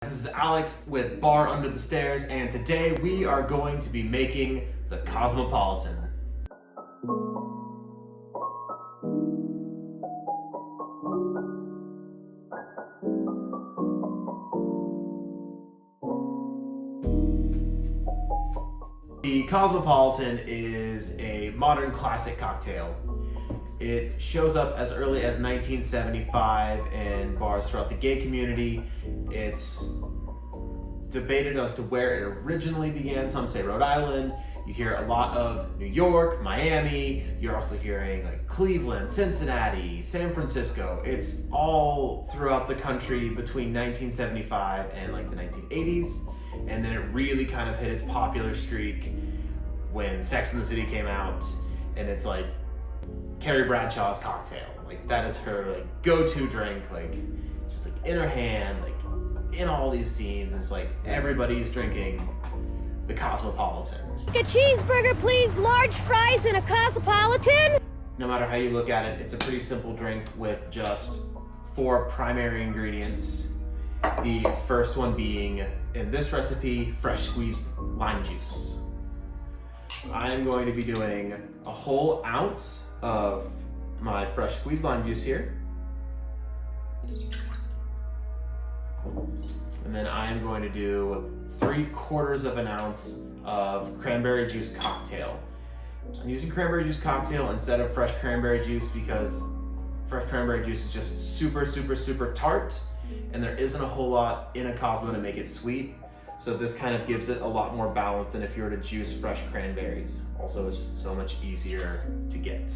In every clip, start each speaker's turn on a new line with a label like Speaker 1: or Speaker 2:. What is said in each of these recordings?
Speaker 1: This is Alex with Bar Under the Stairs, and today we are going to be making the Cosmopolitan. The Cosmopolitan is a modern classic cocktail. It shows up as early as 1975 in bars throughout the gay community. It's debated as to where it originally began. Some say Rhode Island. You hear a lot of New York, Miami. You're also hearing like Cleveland, Cincinnati, San Francisco. It's all throughout the country between 1975 and like the 1980s. And then it really kind of hit its popular streak when Sex and the City came out. And it's like Carrie Bradshaw's cocktail. Like that is her like go-to drink, like just like in her hand, like in all these scenes. It's like everybody's drinking the Cosmopolitan.
Speaker 2: A cheeseburger, please, large fries, and a Cosmopolitan.
Speaker 1: No matter how you look at it, it's a pretty simple drink with just 4 primary ingredients. The first one being, in this recipe, fresh squeezed lime juice. I'm going to be doing a whole ounce of my fresh squeezed lime juice here. And then I'm going to do 3/4 of an ounce of cranberry juice cocktail. I'm using cranberry juice cocktail instead of fresh cranberry juice because fresh cranberry juice is just super tart, and there isn't a whole lot in a Cosmo to make it sweet. So this kind of gives it a lot more balance than if you were to juice fresh cranberries. Also, it's just so much easier to get.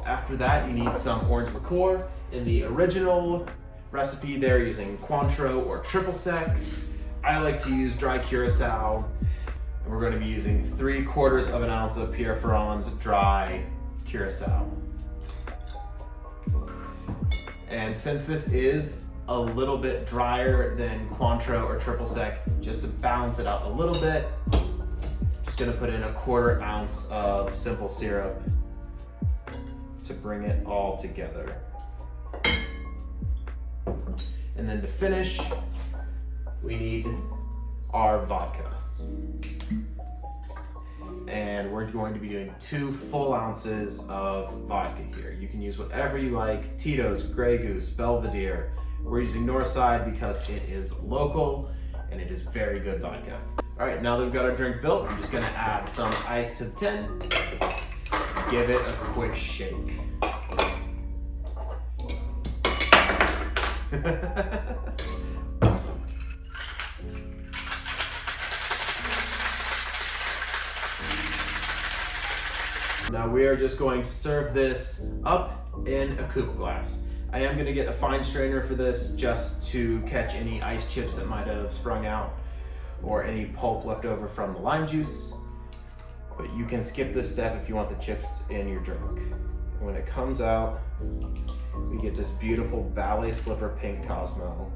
Speaker 1: After that, you need some orange liqueur. In the original recipe, they're using Cointreau or triple sec. I like to use dry curacao. And we're going to be using 3/4 of an ounce of Pierre Ferrand's dry curacao. And since this is a little bit drier than Cointreau or triple sec, just to balance it out a little bit, just gonna put in 1/4 ounce of simple syrup to bring it all together. And then to finish, we need our vodka. And we're going to be doing 2 full ounces of vodka here. You can use whatever you like: Tito's, Grey Goose, Belvedere. We're using Northside because it is local and it is very good vodka. All right, now that we've got our drink built, I'm just gonna add some ice to the tin. Give it a quick shake. Awesome. Now we are just going to serve this up in a coupe glass. I am going to get a fine strainer for this just to catch any ice chips that might have sprung out or any pulp left over from the lime juice. But you can skip this step if you want the chips in your drink. When it comes out, we get this beautiful ballet slipper pink Cosmo.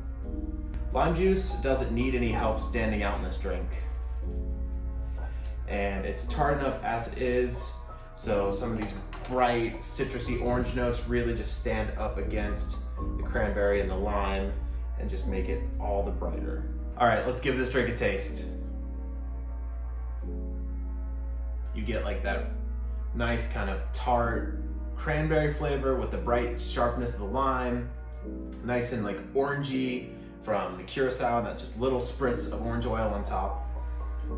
Speaker 1: Lime juice doesn't need any help standing out in this drink. And it's tart enough as it is, so some of these bright citrusy orange notes really just stand up against the cranberry and the lime and just make it all the brighter. All right, let's give this drink a taste. You get like that nice kind of tart cranberry flavor with the bright sharpness of the lime, nice and like orangey from the curacao, and that just little spritz of orange oil on top.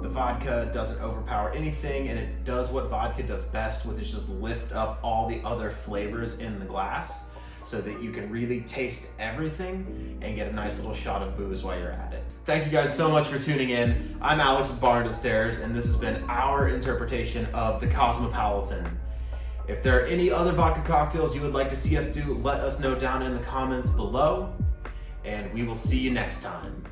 Speaker 1: The vodka doesn't overpower anything, and it does what vodka does best, which is just lift up all the other flavors in the glass so that you can really taste everything and get a nice little shot of booze while you're at it. Thank you guys so much for tuning in. I'm Alex with Bar Under the Stairs, and this has been our interpretation of the Cosmopolitan. If there are any other vodka cocktails you would like to see us do, let us know down in the comments below, and we will see you next time.